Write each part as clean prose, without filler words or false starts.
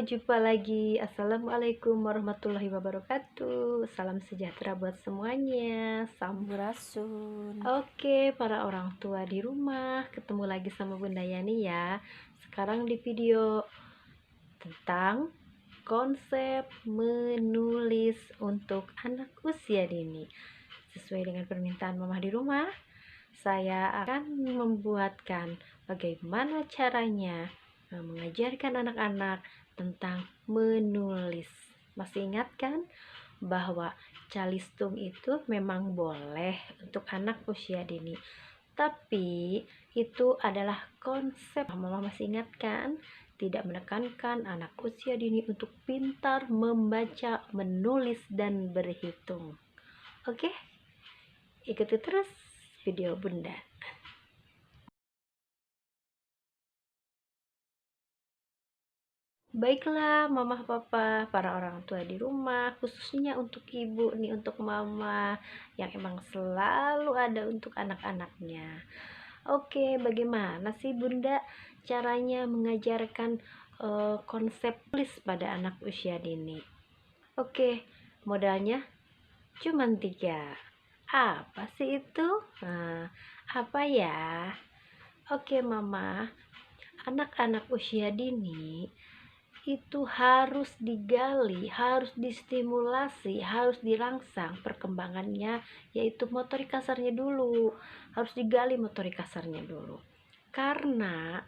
jumpa lagi. Assalamualaikum warahmatullahi wabarakatuh. Salam sejahtera buat semuanya. Sampurasun. Oke, para orang tua di rumah, ketemu lagi sama Bunda Yani ya. Sekarang di video tentang konsep menulis untuk anak usia dini. Sesuai dengan permintaan mama di rumah, saya akan membuatkan bagaimana caranya mengajarkan anak-anak tentang menulis. Masih ingat kan bahwa calistung itu memang boleh untuk anak usia dini, tapi itu adalah konsep. Mama masih ingat kan, tidak menekankan anak usia dini untuk pintar membaca, menulis, dan berhitung. Oke, ikuti terus video Bunda. Baiklah mama papa, para orang tua di rumah, khususnya untuk ibu nih, untuk mama yang emang selalu ada untuk anak-anaknya. Oke, bagaimana sih Bunda caranya mengajarkan konsep tulis pada anak usia dini? Oke, modalnya cuma 3. Apa sih itu? Nah, apa ya? Oke mama, anak-anak usia dini itu harus digali, harus distimulasi, harus dirangsang perkembangannya, yaitu motorik kasarnya dulu. Harus digali motorik kasarnya dulu. Karena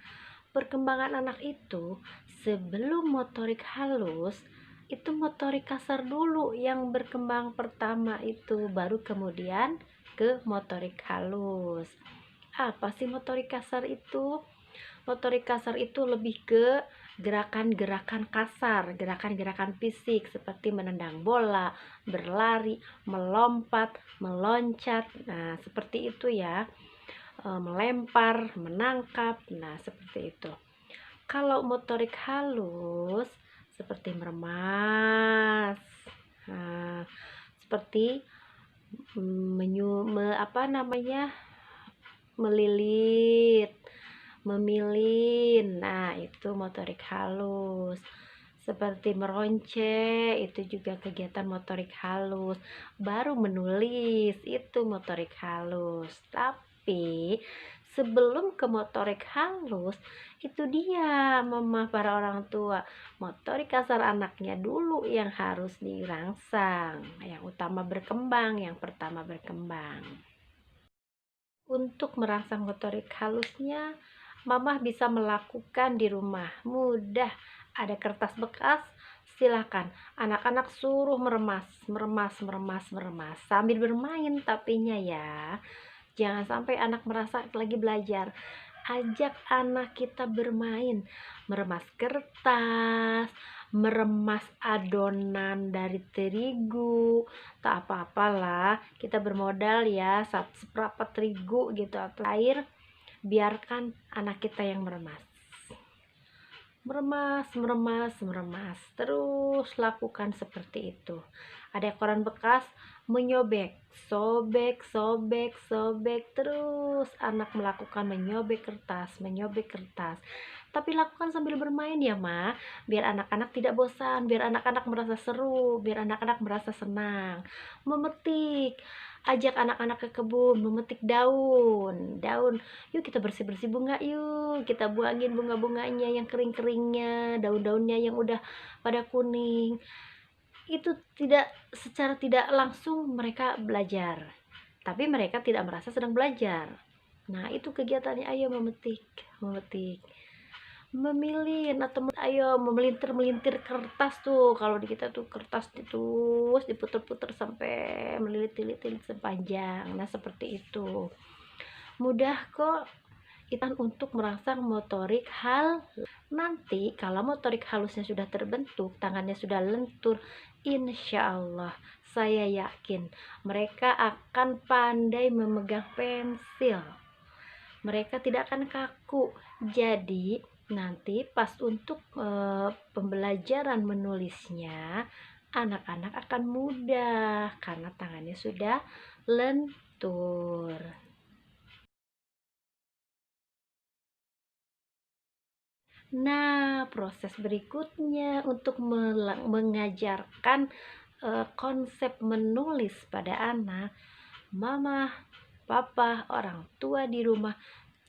perkembangan anak itu sebelum motorik halus, itu motorik kasar dulu yang berkembang pertama itu, baru kemudian ke motorik halus. Apa sih motorik kasar itu? Motorik kasar itu lebih ke gerakan-gerakan kasar, gerakan-gerakan fisik seperti menendang bola, berlari, melompat, meloncat. Nah, seperti itu ya. Melempar, menangkap. Nah, seperti itu. Kalau motorik halus seperti meremas. Nah, seperti melilit, memilin. Nah, itu motorik halus. Seperti meronce, itu juga kegiatan motorik halus. Baru menulis, itu motorik halus. Tapi sebelum ke motorik halus, itu dia mama para orang tua, motorik kasar anaknya dulu yang harus dirangsang, yang utama berkembang, yang pertama berkembang. Untuk merangsang motorik halusnya, mama bisa melakukan di rumah. Mudah, ada kertas bekas, silakan anak-anak suruh meremas, meremas, meremas, meremas sambil bermain tapinya ya. Jangan sampai anak merasa lagi belajar. Ajak anak kita bermain, meremas kertas, meremas adonan dari terigu. Tak apa-apalah, kita bermodal ya seperempat terigu gitu atau air. Biarkan anak kita yang meremas, meremas, meremas, meremas. Terus lakukan seperti itu. Ada koran bekas, menyobek, sobek, sobek, sobek. Terus anak melakukan menyobek kertas. Tapi lakukan sambil bermain ya ma, biar anak-anak tidak bosan, biar anak-anak merasa seru, biar anak-anak merasa senang. Memetik, ajak anak-anak ke kebun memetik daun. Yuk kita bersih-bersih bunga, yuk kita buangin bunga-bunganya yang kering-keringnya, daun-daunnya yang udah pada kuning. Itu secara tidak langsung mereka belajar, tapi mereka tidak merasa sedang belajar. Nah, itu kegiatannya. Ayo memetik, memilin, atau ayo memelintir kertas tuh. Kalau di kita tuh kertas terus diputer-puter sampai melilit-lilit sepanjang. Nah, seperti itu. Mudah kok kita untuk merangsang motorik hal. Nanti kalau motorik halusnya sudah terbentuk, tangannya sudah lentur, insya Allah saya yakin mereka akan pandai memegang pensil. Mereka tidak akan kaku. Jadi nanti pas untuk pembelajaran menulisnya, anak-anak akan mudah karena tangannya sudah lentur. Nah, proses berikutnya untuk mengajarkan konsep menulis pada anak, mama, papa, orang tua di rumah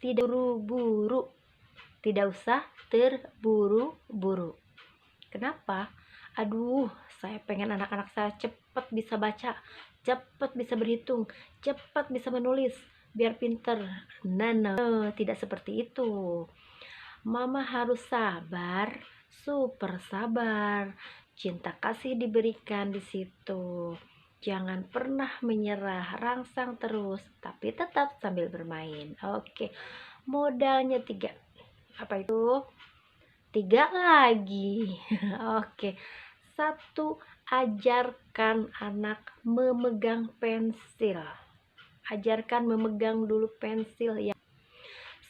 tidak buru-buru, tidak usah terburu-buru. Kenapa? Aduh, saya pengen anak-anak saya cepat bisa baca, cepat bisa berhitung, cepat bisa menulis, biar pinter. Nah, tidak seperti itu. Mama harus sabar, super sabar. Cinta kasih diberikan di situ. Jangan pernah menyerah, rangsang terus, tapi tetap sambil bermain. Oke, modalnya 3. Apa itu? 3 lagi. Oke. 1. Ajarkan anak memegang pensil. Ajarkan memegang dulu pensil ya.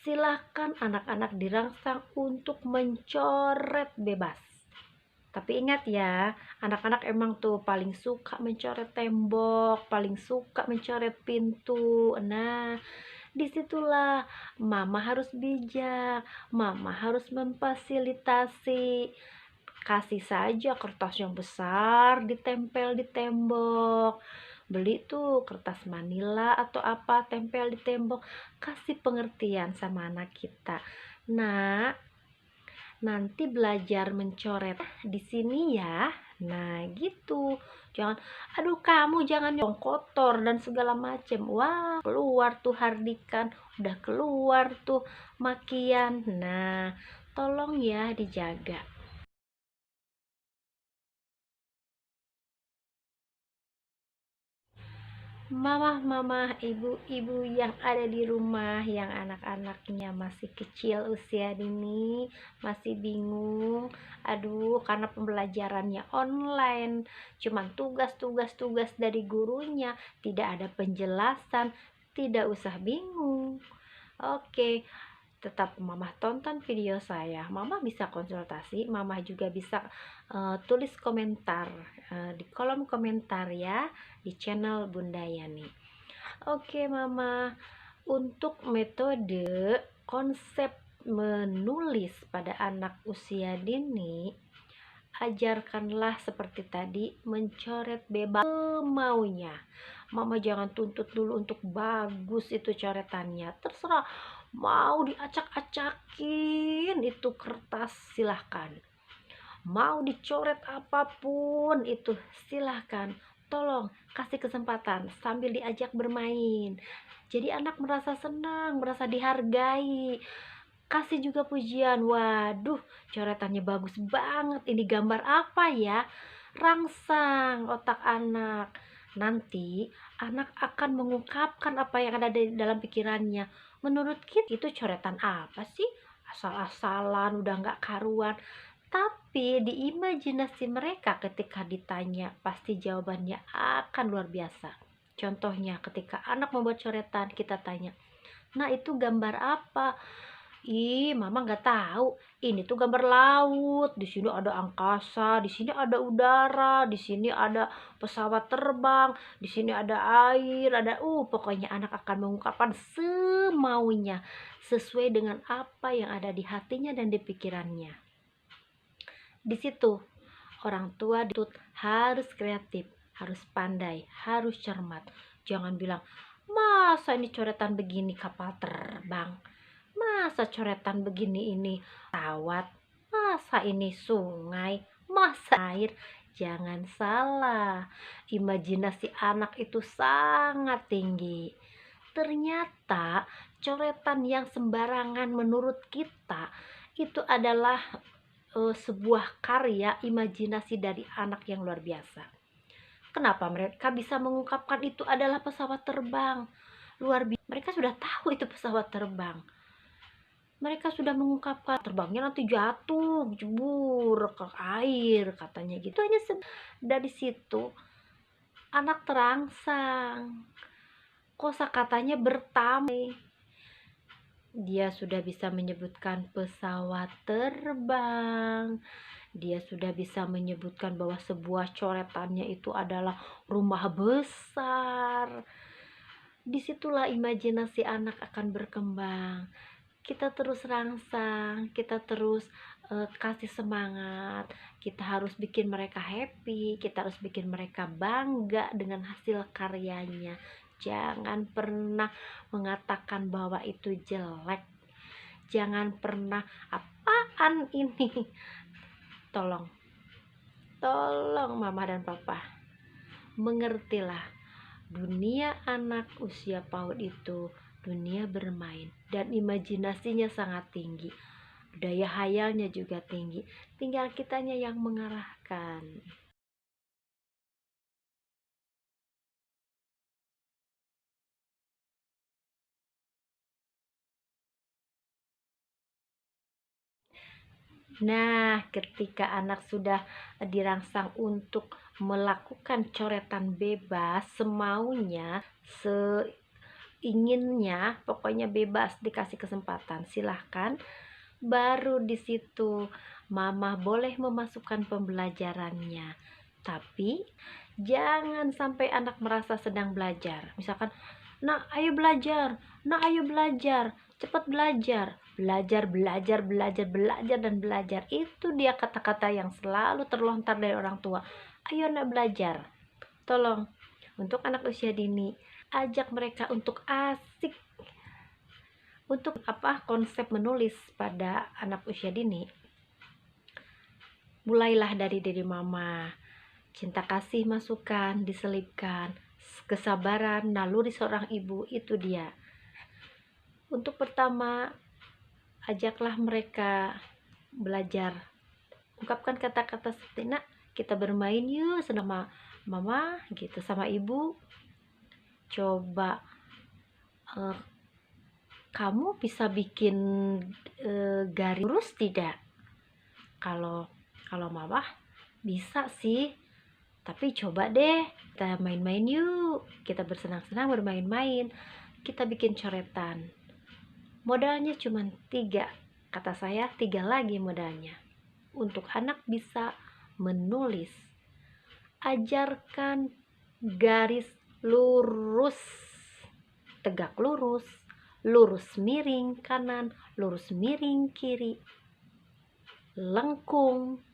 Silahkan anak-anak dirangsang untuk mencoret bebas. Tapi ingat ya, anak-anak emang tuh paling suka mencoret tembok, paling suka mencoret pintu. Nah, disitulah mama harus bijak, mama harus memfasilitasi. Kasih saja kertas yang besar ditempel di tembok. Beli tuh kertas manila atau apa, tempel di tembok. Kasih pengertian sama anak kita. Nah, nanti belajar mencoret di sini ya. Nah, gitu. Jangan, aduh kamu jangan yang kotor dan segala macem. Wah, keluar tuh hardikan, udah keluar tuh makian. Nah, tolong ya dijaga. Mama-mama, ibu-ibu yang ada di rumah yang anak-anaknya masih kecil usia dini, masih bingung, aduh karena pembelajarannya online, cuman tugas dari gurunya, tidak ada penjelasan, tidak usah bingung. Oke, tetap mama tonton video saya, mama bisa konsultasi, mama juga bisa tulis komentar di kolom komentar ya, di channel Bunda Yani. Oke mama, untuk metode konsep menulis pada anak usia dini, ajarkanlah seperti tadi, mencoret bebas semaunya. Mama jangan tuntut dulu untuk bagus itu coretannya, terserah mau diacak-acakin itu kertas silahkan, mau dicoret apapun itu silahkan. Tolong kasih kesempatan sambil diajak bermain, jadi anak merasa senang, merasa dihargai. Kasih juga pujian, waduh coretannya bagus banget, ini gambar apa ya. Rangsang otak anak, nanti anak akan mengungkapkan apa yang ada di dalam pikirannya. Menurut kita itu coretan apa sih, asal-asalan udah nggak karuan. Tapi di imajinasi mereka ketika ditanya pasti jawabannya akan luar biasa. Contohnya ketika anak membuat coretan, kita tanya, nah itu gambar apa? Ih, mama nggak tahu. Ini tuh gambar laut. Di sini ada angkasa, di sini ada udara, di sini ada pesawat terbang, di sini ada air, ada pokoknya anak akan mengungkapkan semaunya sesuai dengan apa yang ada di hatinya dan di pikirannya. Di situ orang tua dituntut harus kreatif, harus pandai, harus cermat. Jangan bilang, masa ini coretan begini kapal terbang, masa coretan begini ini pesawat, masa ini sungai, masa air. Jangan salah, imajinasi anak itu sangat tinggi. Ternyata coretan yang sembarangan menurut kita itu adalah sebuah karya imajinasi dari anak yang luar biasa. Kenapa mereka bisa mengungkapkan itu adalah pesawat terbang? Luar biasa, mereka sudah tahu itu pesawat terbang. Mereka sudah mengungkapkan terbangnya nanti jatuh, jebur ke air katanya gitu. Hanya dari situ anak terangsang. Kosakatanya bertambah. Dia sudah bisa menyebutkan pesawat terbang. Dia sudah bisa menyebutkan bahwa sebuah coretannya itu adalah rumah besar. Disitulah imajinasi anak akan berkembang. kita terus rangsang, kita terus kasih semangat, kita harus bikin mereka happy, kita harus bikin mereka bangga dengan hasil karyanya. Jangan pernah mengatakan bahwa itu jelek, jangan pernah apaan ini. Tolong mama dan papa, mengertilah, dunia anak usia PAUD itu dunia bermain dan imajinasinya sangat tinggi, daya hayalnya juga tinggi, tinggal kitanya yang mengarahkan. Nah, ketika anak sudah dirangsang untuk melakukan coretan bebas semaunya, seinginnya, pokoknya bebas, dikasih kesempatan, silahkan. Baru di situ mama boleh memasukkan pembelajarannya. Tapi jangan sampai anak merasa sedang belajar. Misalkan, "Nak, ayo belajar. Nak, ayo belajar. Cepat belajar." Belajar, belajar, belajar, belajar, dan belajar. Itu dia kata-kata yang selalu terlontar dari orang tua. Ayo nak belajar. Tolong, untuk anak usia dini, ajak mereka untuk asik. Untuk konsep menulis pada anak usia dini, mulailah dari diri mama. Cinta kasih masukan diselipkan, kesabaran naluri seorang ibu, itu dia. Untuk pertama, ajaklah mereka belajar, ungkapkan kata-kata seperti, "Nak, kita bermain yuk sama mama gitu, sama ibu. Coba kamu bisa bikin garis lurus tidak?" Kalau mama bisa sih, tapi coba deh kita main-main yuk, kita bersenang-senang bermain-main, kita bikin coretan. Modalnya cuma 3, kata saya 3 lagi modalnya. Untuk anak bisa menulis, ajarkan garis lurus, tegak lurus, lurus miring kanan, lurus miring kiri, lengkung,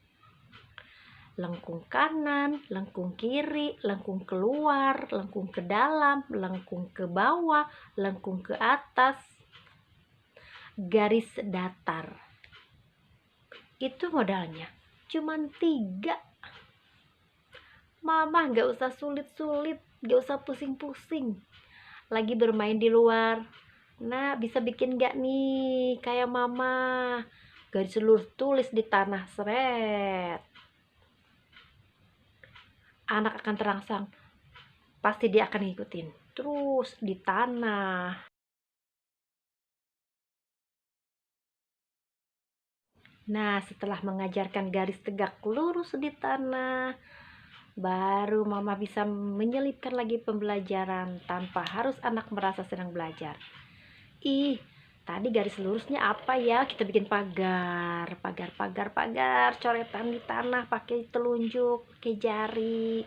lengkung kanan, lengkung kiri, lengkung keluar, lengkung ke dalam, lengkung ke bawah, lengkung ke atas, garis datar. Itu modalnya cuman 3. Mama gak usah sulit-sulit, gak usah pusing-pusing. Lagi bermain di luar, nah bisa bikin gak nih kayak mama, garis lurus tulis di tanah, seret. Anak akan terangsang, pasti dia akan ngikutin terus di tanah. Nah, setelah mengajarkan garis tegak lurus di tanah, baru mama bisa menyelipkan lagi pembelajaran tanpa harus anak merasa sedang belajar. Ih, tadi garis lurusnya apa ya? Kita bikin pagar, coretan di tanah pakai telunjuk, pakai jari.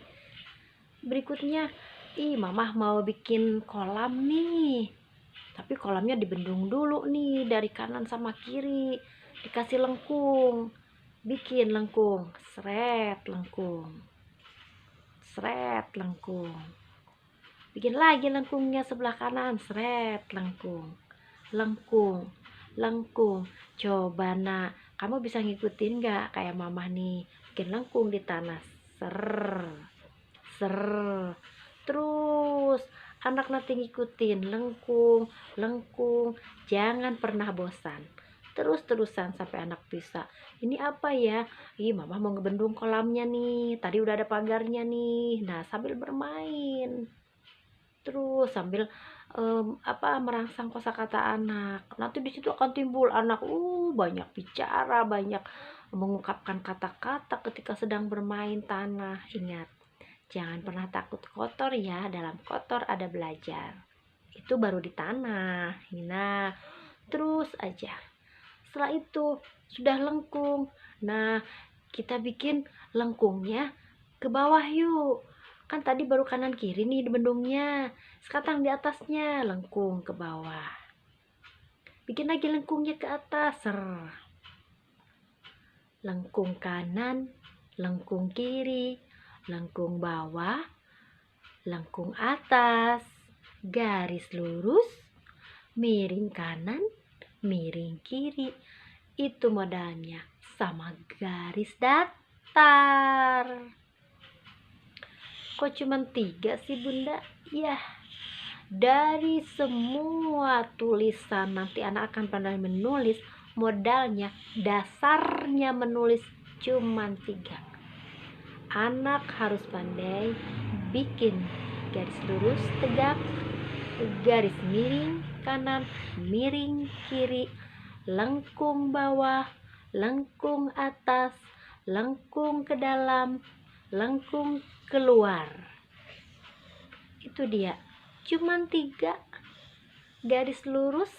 Berikutnya, mama mau bikin kolam nih, tapi kolamnya dibendung dulu nih dari kanan sama kiri, dikasih lengkung, bikin lengkung, seret lengkung, bikin lagi lengkungnya sebelah kanan, seret lengkung. Coba nak, kamu bisa ngikutin gak kayak mama nih, bikin lengkung di tanah, ser, terus anak nanti ngikutin lengkung, jangan pernah bosan, terus-terusan sampai anak bisa. Ini apa ya? Mama mau ngebendung kolamnya nih, tadi udah ada pagarnya nih. Nah, sambil bermain terus sambil merangsang kosakata anak, nanti di situ akan timbul anak banyak bicara, banyak mengungkapkan kata-kata ketika sedang bermain tanah. Ingat, jangan pernah takut kotor ya, dalam kotor ada belajar. Itu baru di tanah. Nah, terus aja. Setelah itu sudah lengkung. Nah, kita bikin lengkungnya ke bawah yuk. Kan tadi baru kanan kiri nih di bendungnya. Sekarang di atasnya lengkung ke bawah. Bikin lagi lengkungnya ke atas. Lengkung kanan, lengkung kiri, lengkung bawah, lengkung atas, garis lurus, miring kanan, miring kiri. Itu modalnya, sama garis datar. Kok cuma 3 sih Bunda? Ya, dari semua tulisan nanti anak akan pandai menulis, modalnya dasarnya menulis cuma 3. Anak harus pandai bikin garis lurus tegak, garis miring kanan, miring kiri, lengkung bawah, lengkung atas, lengkung ke dalam, lengkung keluar. Itu dia, cuman 3: garis lurus,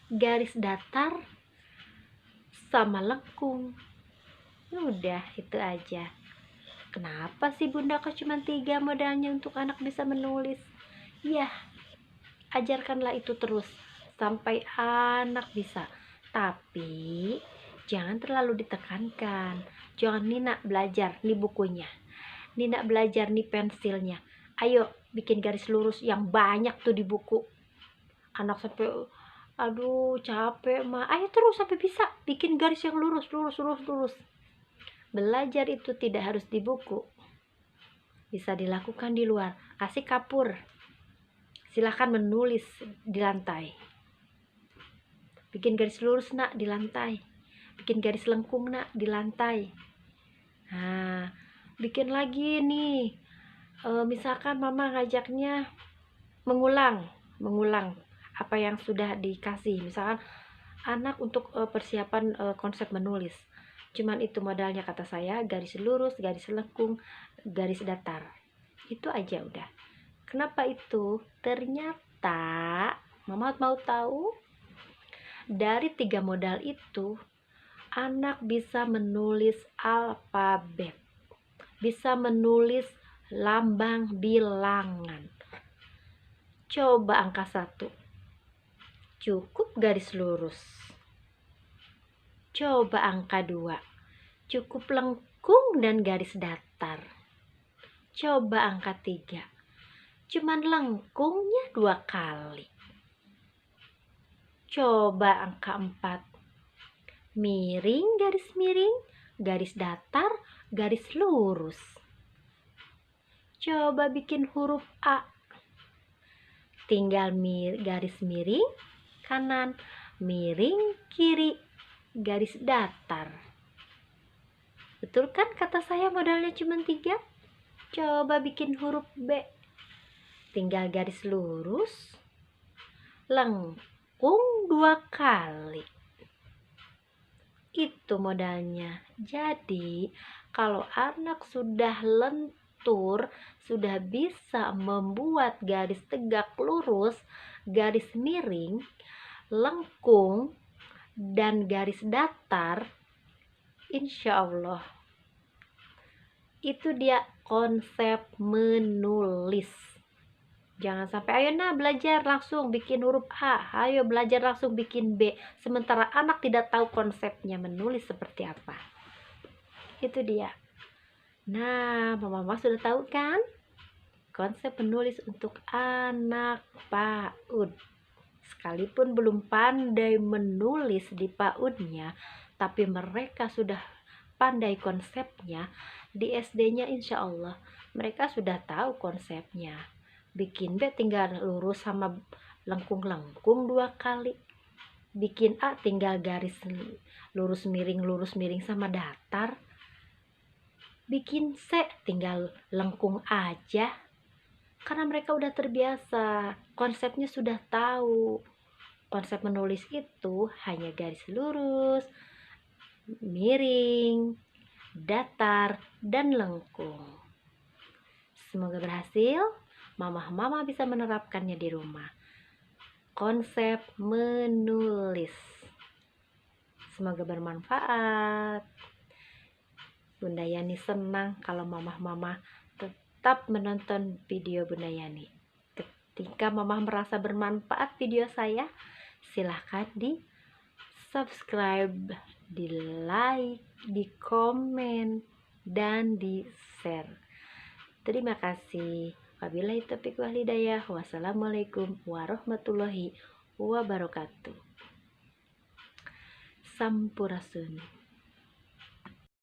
garis datar, sama lengkung. Udah, itu aja. Kenapa sih Bunda kok cuma 3 modalnya untuk anak bisa menulis? Ya, ajarkanlah itu terus sampai anak bisa. Tapi jangan terlalu ditekankan. Jangan Nina belajar nih bukunya, Nina belajar nih pensilnya. Ayo bikin garis lurus yang banyak tuh di buku. Anak sampai aduh capek mah. Ayo terus sampai bisa bikin garis yang lurus. Belajar itu tidak harus di buku, bisa dilakukan di luar. Asik kapur, silahkan menulis di lantai. Bikin garis lurus nak di lantai, bikin garis lengkung nak di lantai. Nah, bikin lagi nih, misalkan mama ngajaknya mengulang apa yang sudah dikasih. Misalkan anak untuk persiapan konsep menulis, cuman itu modalnya kata saya, garis lurus, garis lengkung, garis datar. Itu aja udah. Kenapa itu? Ternyata mama mau tahu, dari 3 modal itu anak bisa menulis alfabet, bisa menulis lambang bilangan. Coba angka 1 cukup garis lurus. Coba angka 2 cukup lengkung dan garis datar. Coba angka 3 cuman lengkungnya 2 kali. Coba angka 4 miring, garis datar, garis lurus. Coba bikin huruf A, tinggal garis miring kanan, miring kiri, garis datar. Betul kan kata saya modalnya cuma 3? Coba bikin huruf B, tinggal garis lurus, lengkung 2 kali. Itu modalnya. Jadi kalau anak sudah lentur, sudah bisa membuat garis tegak lurus, garis miring, lengkung, dan garis datar, insya Allah itu dia konsep menulis. Jangan sampai ayo nah belajar langsung bikin huruf A, ayo belajar langsung bikin B, sementara anak tidak tahu konsepnya menulis seperti apa. Itu dia. Nah, mama sudah tahu kan konsep menulis untuk anak PAUD. Sekalipun belum pandai menulis di PAUD-nya, tapi mereka sudah pandai konsepnya. Di SD-nya insya Allah mereka sudah tahu konsepnya. Bikin B tinggal lurus sama lengkung-lengkung 2 kali. Bikin A tinggal garis lurus miring sama datar. Bikin C tinggal lengkung aja. Karena mereka udah terbiasa, konsepnya sudah tahu. Konsep menulis itu hanya garis lurus, miring, datar, dan lengkung. Semoga berhasil. Mama bisa menerapkannya di rumah. Konsep menulis. Semoga bermanfaat. Bunda Yani senang kalau mama tetap menonton video Bunda Yani. Ketika mama merasa bermanfaat video saya, silahkan di subscribe, di like, di komen, dan di share. Terima kasih. Wabillahi taufiq wal hidayah. Wassalamualaikum warahmatullahi wabarakatuh. Sampurasun.